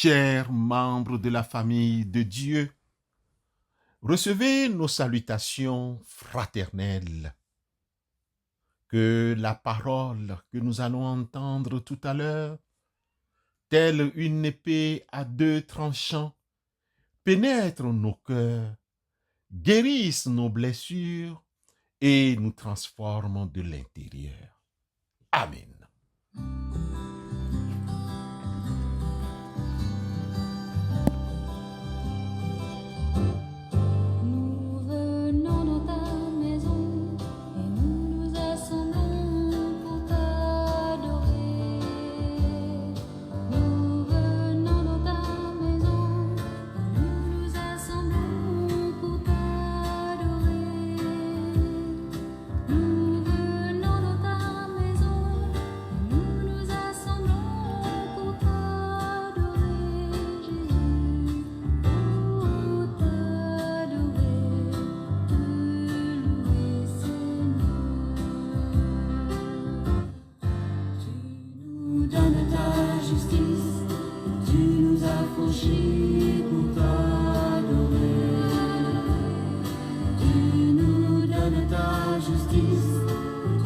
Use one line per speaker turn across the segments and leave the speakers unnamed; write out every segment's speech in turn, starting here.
Chers membres de la famille de Dieu, recevez nos salutations fraternelles. Que la parole que nous allons entendre tout à l'heure, telle une épée à deux tranchants, pénètre nos cœurs, guérisse nos blessures et nous transforme de l'intérieur. Amen.
Nous venons dans ta maison et nous nous assemblons pour t'adorer. Nous venons dans ta maison et nous nous assemblons pour t'adorer. Nous venons dans ta maison et nous nous assemblons pour t'adorer, Jésus. Pour t'adorer, te louer, Seigneur. Tu nous donnes ta justice, tu nous as franchis pour t'adorer. Tu nous donnes ta justice,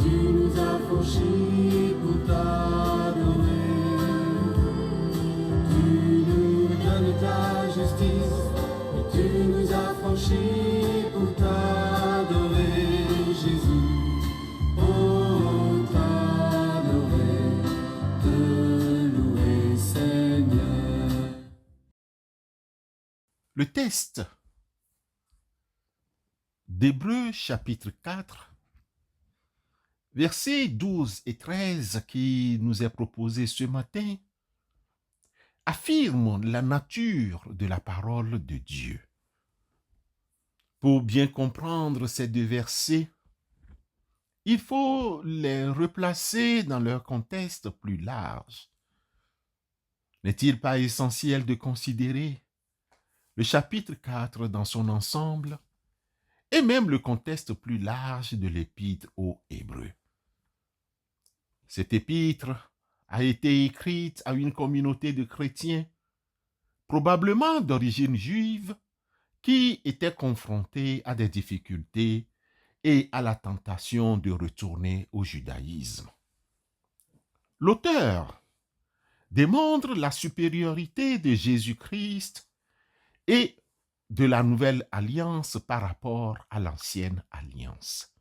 tu nous as franchis pour t'adorer. Tu nous donnes ta justice, et tu nous as franchis pour t'adorer, Jésus. Oh, t'adorer, te louer, Seigneur.
Le test d'Hébreux chapitre 4, versets 12 et 13 qui nous est proposé ce matin, affirme la nature de la parole de Dieu. Pour bien comprendre ces deux versets, il faut les replacer dans leur contexte plus large. N'est-il pas essentiel de considérer le chapitre 4 dans son ensemble et même le contexte plus large de l'épître aux Hébreux? Cette épître a été écrite à une communauté de chrétiens, probablement d'origine juive, qui étaient confrontés à des difficultés et à la tentation de retourner au judaïsme. L'auteur démontre la supériorité de Jésus-Christ et de la nouvelle alliance par rapport à l'ancienne alliance.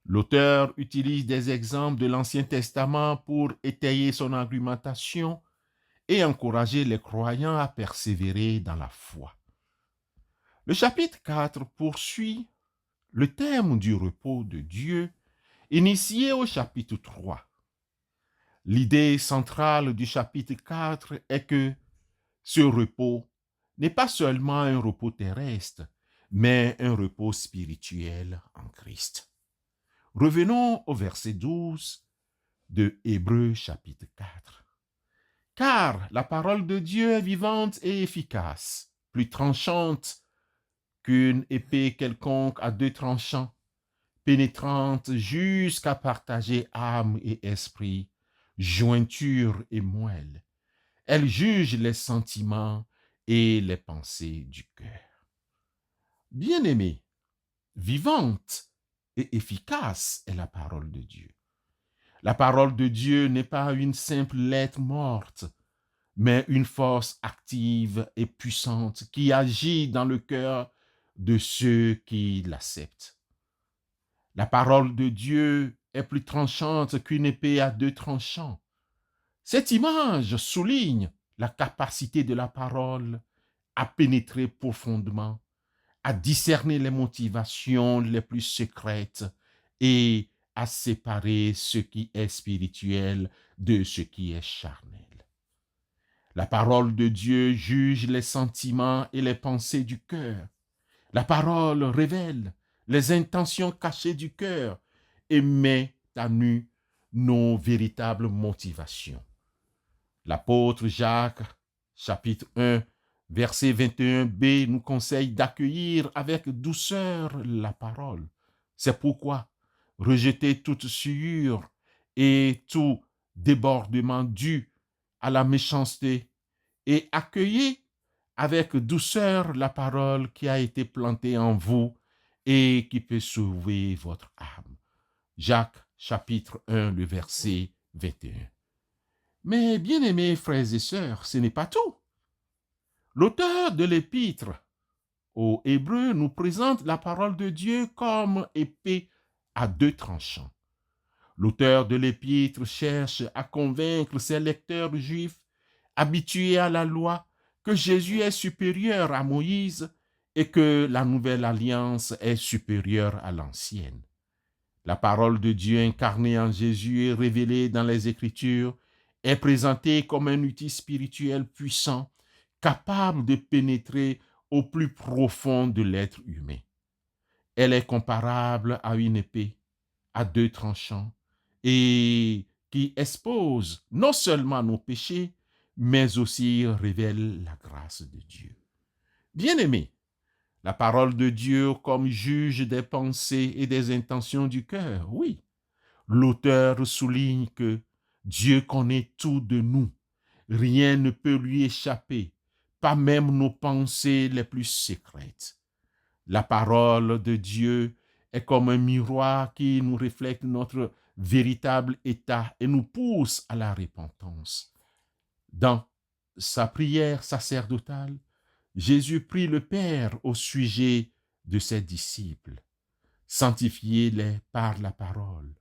L'auteur utilise des exemples de l'Ancien Testament pour étayer son argumentation et encourager les croyants à persévérer dans la foi. Le chapitre 4 poursuit le thème du repos de Dieu, initié au chapitre 3. L'idée centrale du chapitre 4 est que ce repos n'est pas seulement un repos terrestre, mais un repos spirituel en Christ. Revenons au verset 12 de Hébreux chapitre 4. Car la parole de Dieu est vivante et efficace, plus tranchante qu'une épée quelconque à deux tranchants, pénétrante jusqu'à partager âme et esprit, jointure et moelle. Elle juge les sentiments et les pensées du cœur. Bien-aimés, vivante et efficace est la parole de Dieu. La parole de Dieu n'est pas une simple lettre morte, mais une force active et puissante qui agit dans le cœur de ceux qui l'acceptent. La parole de Dieu est plus tranchante qu'une épée à deux tranchants. Cette image souligne la capacité de la parole à pénétrer profondément, à discerner les motivations les plus secrètes et à séparer ce qui est spirituel de ce qui est charnel. La parole de Dieu juge les sentiments et les pensées du cœur. La parole révèle les intentions cachées du cœur et met à nu nos véritables motivations. L'apôtre Jacques, chapitre 1, verset 21b, nous conseille d'accueillir avec douceur la parole. C'est pourquoi rejetez toute souillure et tout débordement dû à la méchanceté et accueillez avec douceur la parole qui a été plantée en vous et qui peut sauver votre âme. Jacques chapitre 1, le verset 21. Mais bien-aimés frères et sœurs, ce n'est pas tout. L'auteur de l'épître aux Hébreux nous présente la parole de Dieu comme épée à deux tranchants. L'auteur de l'épître cherche à convaincre ses lecteurs juifs habitués à la loi que Jésus est supérieur à Moïse et que la nouvelle alliance est supérieure à l'ancienne. La parole de Dieu incarnée en Jésus et révélée dans les Écritures est présentée comme un outil spirituel puissant, capable de pénétrer au plus profond de l'être humain. Elle est comparable à une épée à deux tranchants et qui expose non seulement nos péchés, mais aussi révèle la grâce de Dieu. Bien-aimés, la parole de Dieu comme juge des pensées et des intentions du cœur, oui. L'auteur souligne que Dieu connaît tout de nous. Rien ne peut lui échapper, pas même nos pensées les plus secrètes. La parole de Dieu est comme un miroir qui nous reflète notre véritable état et nous pousse à la repentance. Dans sa prière sacerdotale, Jésus prie le Père au sujet de ses disciples. Sanctifiez-les par la parole.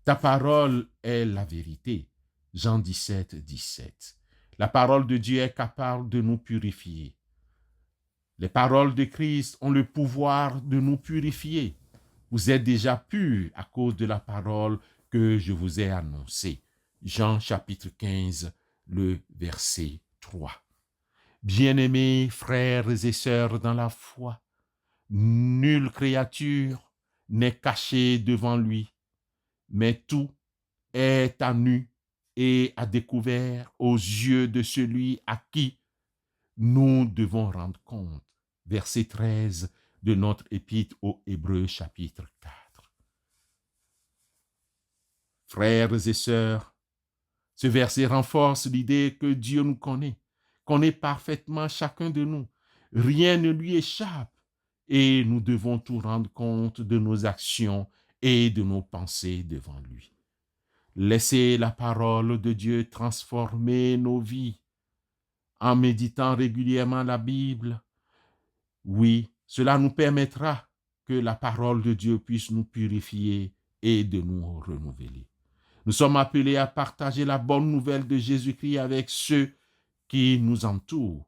Ta parole est la vérité. Jean 17, 17. La parole de Dieu est capable de nous purifier. Les paroles de Christ ont le pouvoir de nous purifier. Vous êtes déjà purs à cause de la parole que je vous ai annoncée. Jean chapitre 15, le verset 3. Bien-aimés frères et sœurs dans la foi, nulle créature n'est cachée devant lui, mais tout est à nu et à découvert aux yeux de celui à qui nous devons rendre compte. Verset 13 de notre épître aux Hébreux chapitre 4. Frères et sœurs, ce verset renforce l'idée que Dieu nous connaît parfaitement chacun de nous. Rien ne lui échappe et nous devons tout rendre compte de nos actions et de nos pensées devant lui. Laissez la parole de Dieu transformer nos vies en méditant régulièrement la Bible. Oui, cela nous permettra que la parole de Dieu puisse nous purifier et de nous renouveler. Nous sommes appelés à partager la bonne nouvelle de Jésus-Christ avec ceux qui nous entourent.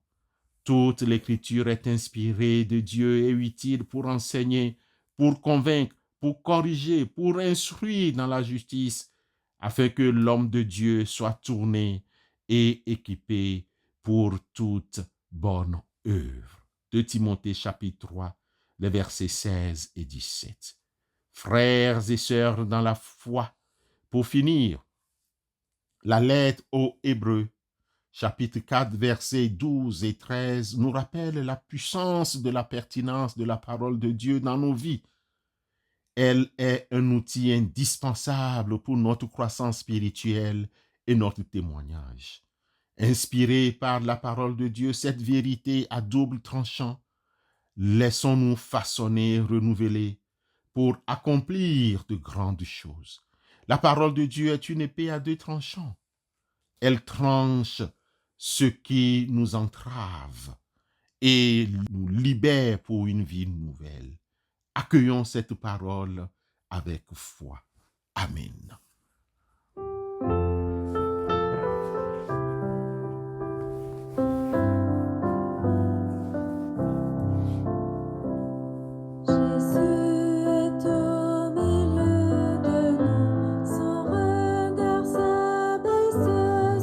Toute l'écriture est inspirée de Dieu et utile pour enseigner, pour convaincre, pour corriger, pour instruire dans la justice, afin que l'homme de Dieu soit tourné et équipé pour toute bonne œuvre. 2 Timothée chapitre 3, les versets 16 et 17. Frères et sœurs dans la foi, pour finir, la lettre aux Hébreux, chapitre 4, versets 12 et 13, nous rappelle la puissance de la pertinence de la parole de Dieu dans nos vies. Elle est un outil indispensable pour notre croissance spirituelle et notre témoignage. Inspirée par la parole de Dieu, cette vérité à double tranchant, laissons-nous façonner, renouveler, pour accomplir de grandes choses. La parole de Dieu est une épée à deux tranchants. Elle tranche ce qui nous entrave et nous libère pour une vie nouvelle. Accueillons cette parole avec foi. Amen.
Jésus est au milieu de nous, son regard s'abaisse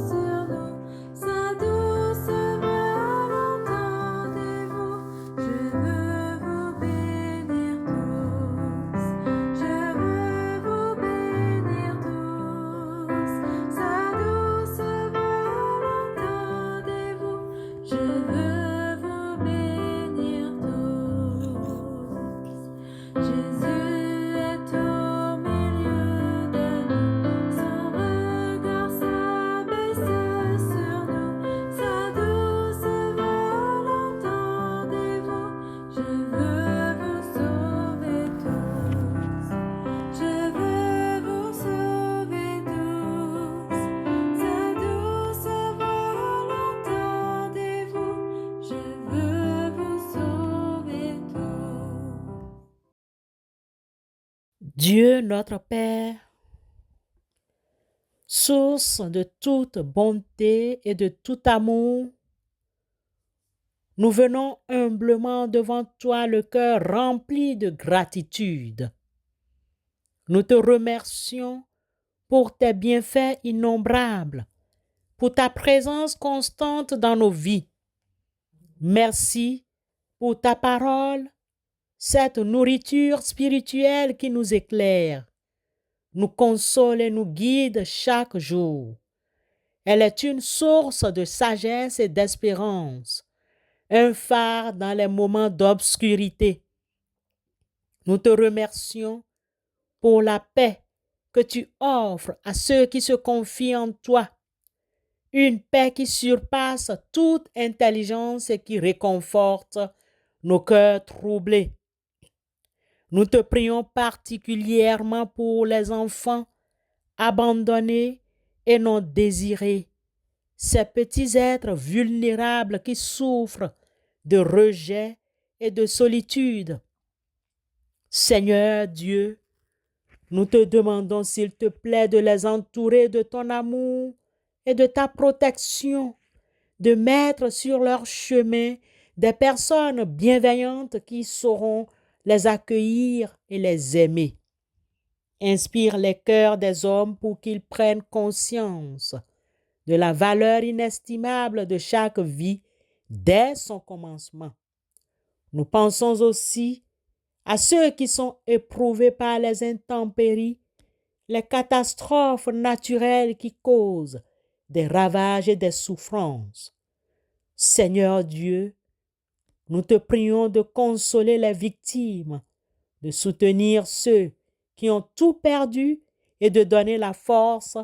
sur nous, sa douce voix l'entendez-vous? Je veux vous bénir tous, je veux vous bénir
Dieu notre Père, source de toute bonté et de tout amour, nous venons humblement devant toi le cœur rempli de gratitude. Nous te remercions pour tes bienfaits innombrables, pour ta présence constante dans nos vies. Merci pour ta parole, cette nourriture spirituelle qui nous éclaire, nous console et nous guide chaque jour. Elle est une source de sagesse et d'espérance, un phare dans les moments d'obscurité. Nous te remercions pour la paix que tu offres à ceux qui se confient en toi, une paix qui surpasse toute intelligence et qui réconforte nos cœurs troublés. Nous te prions particulièrement pour les enfants abandonnés et non désirés, ces petits êtres vulnérables qui souffrent de rejet et de solitude. Seigneur Dieu, nous te demandons s'il te plaît de les entourer de ton amour et de ta protection, de mettre sur leur chemin des personnes bienveillantes qui sauront les accueillir et les aimer. Inspire les cœurs des hommes pour qu'ils prennent conscience de la valeur inestimable de chaque vie dès son commencement. Nous pensons aussi à ceux qui sont éprouvés par les intempéries, les catastrophes naturelles qui causent des ravages et des souffrances. Seigneur Dieu, nous te prions de consoler les victimes, de soutenir ceux qui ont tout perdu et de donner la force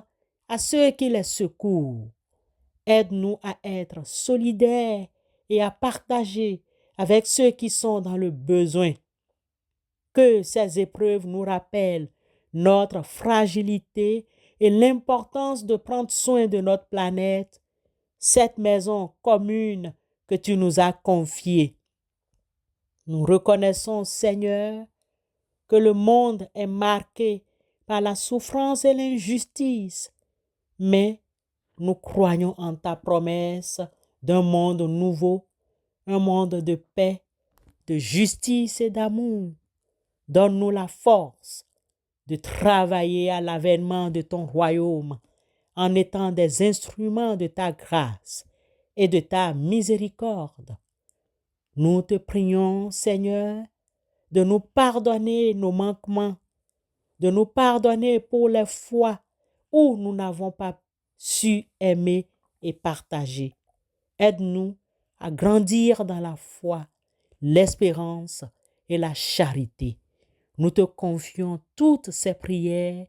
à ceux qui les secourent. Aide-nous à être solidaires et à partager avec ceux qui sont dans le besoin. Que ces épreuves nous rappellent notre fragilité et l'importance de prendre soin de notre planète, cette maison commune que tu nous as confiée. Nous reconnaissons, Seigneur, que le monde est marqué par la souffrance et l'injustice, mais nous croyons en ta promesse d'un monde nouveau, un monde de paix, de justice et d'amour. Donne-nous la force de travailler à l'avènement de ton royaume en étant des instruments de ta grâce et de ta miséricorde. Nous te prions, Seigneur, de nous pardonner nos manquements, de nous pardonner pour les fois où nous n'avons pas su aimer et partager. Aide-nous à grandir dans la foi, l'espérance et la charité. Nous te confions toutes ces prières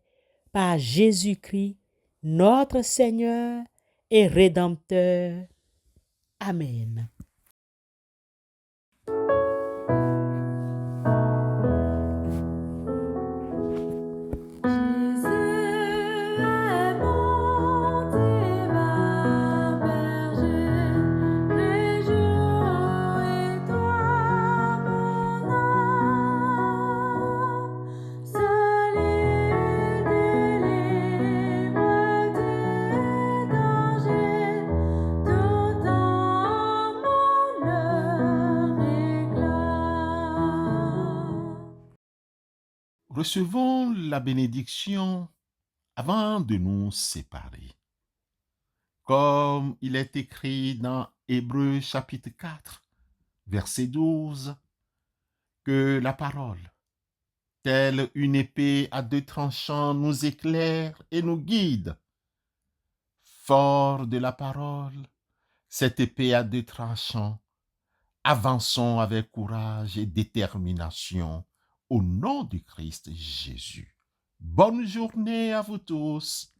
par Jésus-Christ, notre Seigneur et Rédempteur. Amen.
Jésus est bon et ma berger, réjouis-toi mon âme, seul il délivre des dangers, tout en malheur réclame.
Recevons la bénédiction avant de nous séparer. Comme il est écrit dans Hébreux chapitre 4, verset 12, que la parole, telle une épée à deux tranchants, nous éclaire et nous guide. Fort de la parole, cette épée à deux tranchants, avançons avec courage et détermination au nom du Christ Jésus. Bonne journée à vous tous.